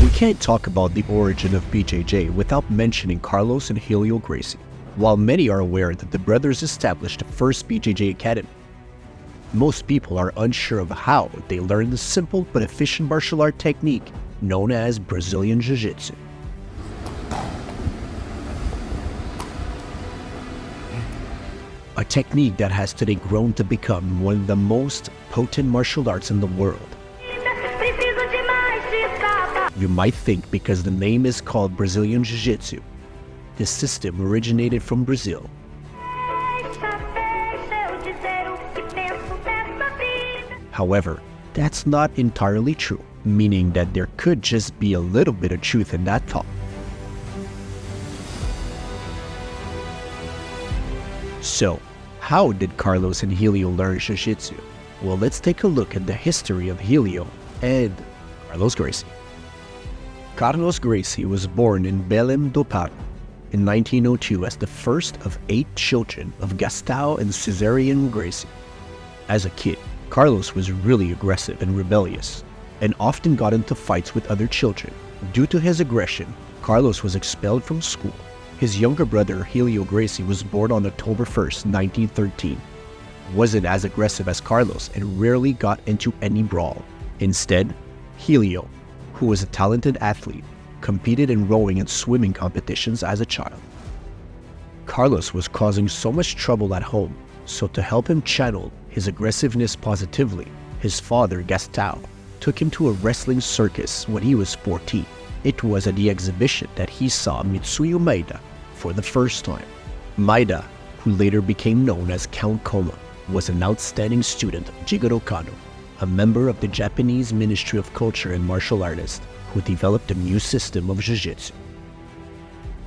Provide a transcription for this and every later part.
We can't talk about the origin of BJJ without mentioning Carlos and Helio Gracie. While many are aware that the brothers established the first BJJ academy, most people are unsure of how they learned the simple but efficient martial art technique known as Brazilian Jiu-jitsu. A technique that has today grown to become one of the most potent martial arts in the world. You might think because the name is called Brazilian Jiu-jitsu, this system originated from Brazil. However, that's not entirely true, meaning that there could just be a little bit of truth in that thought. So, how did Carlos and Helio learn Jiu-jitsu? Well, let's take a look at the history of Helio and Carlos Gracie. Carlos Gracie was born in Belém do Pará in 1902 as the first of 8 children of Gastão and Cesarian Gracie. As a kid, Carlos was really aggressive and rebellious, and often got into fights with other children. Due to his aggression, Carlos was expelled from school. His younger brother, Helio Gracie, was born on October 1st, 1913. Wasn't as aggressive as Carlos and rarely got into any brawl. Instead, Helio, who was a talented athlete, competed in rowing and swimming competitions as a child. Carlos was causing so much trouble at home, so to help him channel his aggressiveness positively, his father, Gastão, took him to a wrestling circus when he was 14. It was at the exhibition that he saw Mitsuyo Maeda for the first time. Maeda, who later became known as Count Koma, was an outstanding student of Jigoro Kano, a member of the Japanese Ministry of Culture and martial artist who developed a new system of jiu-jitsu.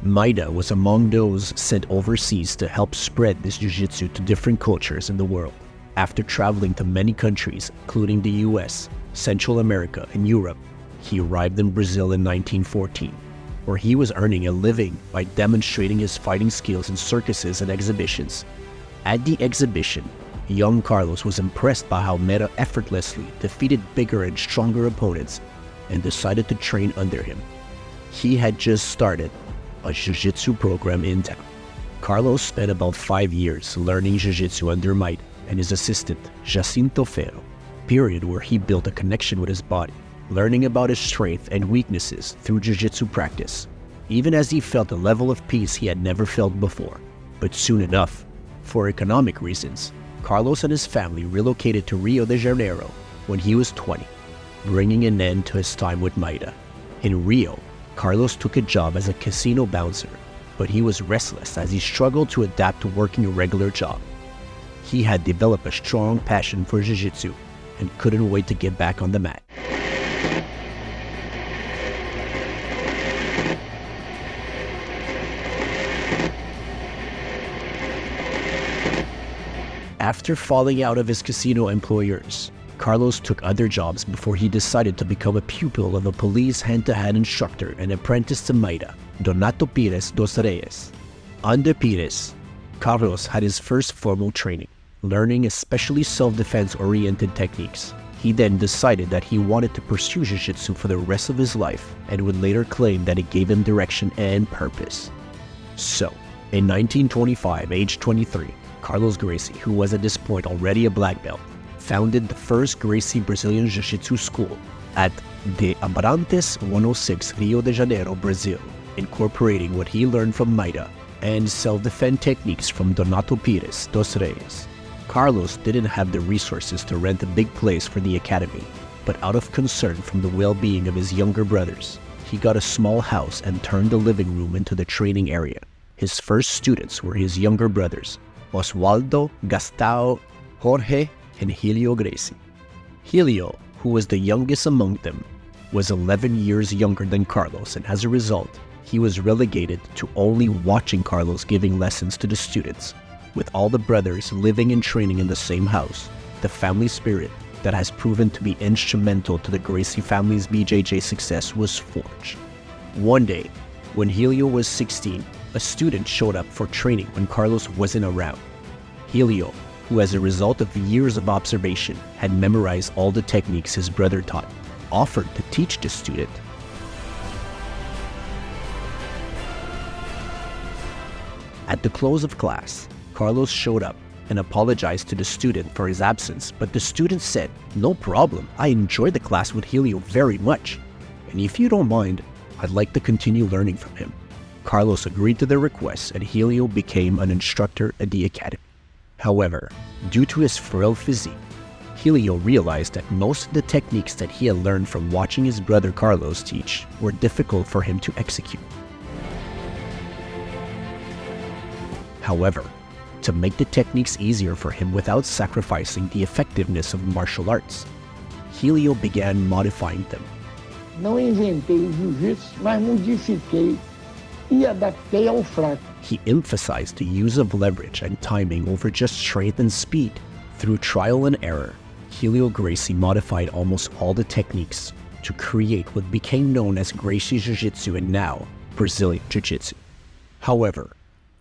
Maeda was among those sent overseas to help spread this jiu-jitsu to different cultures in the world. After traveling to many countries, including the US, Central America, and Europe, he arrived in Brazil in 1914, where he was earning a living by demonstrating his fighting skills in circuses and exhibitions. At the exhibition, young Carlos was impressed by how Maeda effortlessly defeated bigger and stronger opponents and decided to train under him. He had just started a jiu-jitsu program in town. Carlos spent about 5 years learning jiu-jitsu under Maeda and his assistant, Jacinto Ferro, period where he built a connection with his body, learning about his strength and weaknesses through jiu-jitsu practice, even as he felt a level of peace he had never felt before. But soon enough, for economic reasons, Carlos and his family relocated to Rio de Janeiro when he was 20, bringing an end to his time with Maeda. In Rio, Carlos took a job as a casino bouncer, but he was restless as he struggled to adapt to working a regular job. He had developed a strong passion for jiu-jitsu and couldn't wait to get back on the mat. After falling out of his casino employers, Carlos took other jobs before he decided to become a pupil of a police hand-to-hand instructor and apprentice to Maeda, Donato Pires dos Reis. Under Pires, Carlos had his first formal training, learning especially self-defense oriented techniques. He then decided that he wanted to pursue jiu-jitsu for the rest of his life and would later claim that it gave him direction and purpose. So, in 1925, age 23, Carlos Gracie, who was at this point already a black belt, founded the first Gracie Brazilian Jiu-Jitsu school at De Abrantes 106, Rio de Janeiro, Brazil, incorporating what he learned from Maeda and self-defense techniques from Donato Pires dos Reis. Carlos didn't have the resources to rent a big place for the academy, but out of concern from the well-being of his younger brothers, he got a small house and turned the living room into the training area. His first students were his younger brothers, Oswaldo, Gastão, Jorge, and Helio Gracie. Helio, who was the youngest among them, was 11 years younger than Carlos, and as a result, he was relegated to only watching Carlos giving lessons to the students. With all the brothers living and training in the same house, the family spirit that has proven to be instrumental to the Gracie family's BJJ success was forged. One day, when Helio was 16, a student showed up for training when Carlos wasn't around. Helio, who as a result of years of observation had memorized all the techniques his brother taught, offered to teach the student. At the close of class, Carlos showed up and apologized to the student for his absence, but the student said, "No problem, I enjoyed the class with Helio very much, and if you don't mind, I'd like to continue learning from him." Carlos agreed to their request and Helio became an instructor at the academy. However, due to his frail physique, Helio realized that most of the techniques that he had learned from watching his brother Carlos teach were difficult for him to execute. However, to make the techniques easier for him without sacrificing the effectiveness of martial arts, Helio began modifying them. Não inventei o jiu-jitsu, mas modifiquei e adaptei ao fraco. He emphasized the use of leverage and timing over just strength and speed. Through trial and error, Helio Gracie modified almost all the techniques to create what became known as Gracie Jiu-jitsu and now Brazilian Jiu-jitsu. However,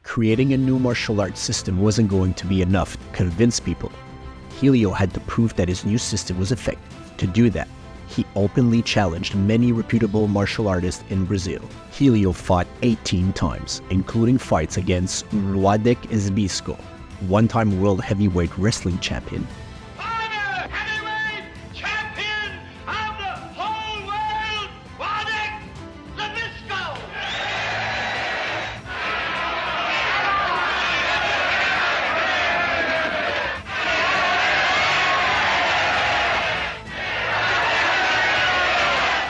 creating a new martial arts system wasn't going to be enough to convince people. Helio had to prove that his new system was effective. To do that, he openly challenged many reputable martial artists in Brazil. Helio fought 18 times, including fights against Władek Zbyszko, one-time world heavyweight wrestling champion,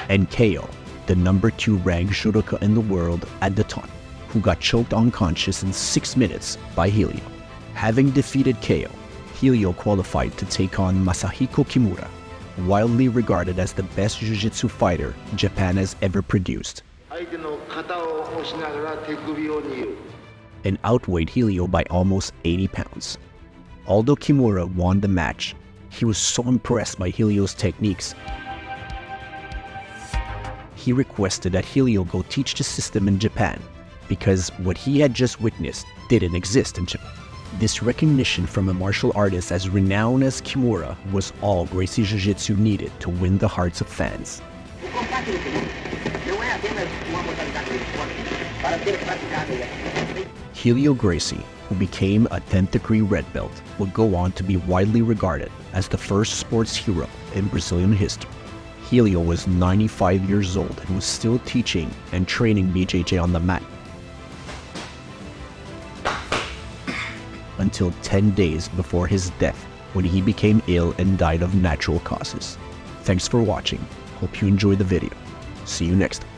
and KO, the number 2 ranked judoka in the world at the time, who got choked unconscious in 6 minutes by Helio. Having defeated KO, Helio qualified to take on Masahiko Kimura, widely regarded as the best jiu-jitsu fighter Japan has ever produced, and outweighed Helio by almost 80 pounds. Although Kimura won the match, he was so impressed by Helio's techniques, he requested that Helio go teach the system in Japan because what he had just witnessed didn't exist in Japan. This recognition from a martial artist as renowned as Kimura was all Gracie Jiu-Jitsu needed to win the hearts of fans. Helio Gracie, who became a 10th degree red belt, would go on to be widely regarded as the first sports hero in Brazilian history. Helio was 95 years old and was still teaching and training BJJ on the mat until 10 days before his death, when he became ill and died of natural causes. Thanks for watching. Hope you enjoyed the video. See you next time.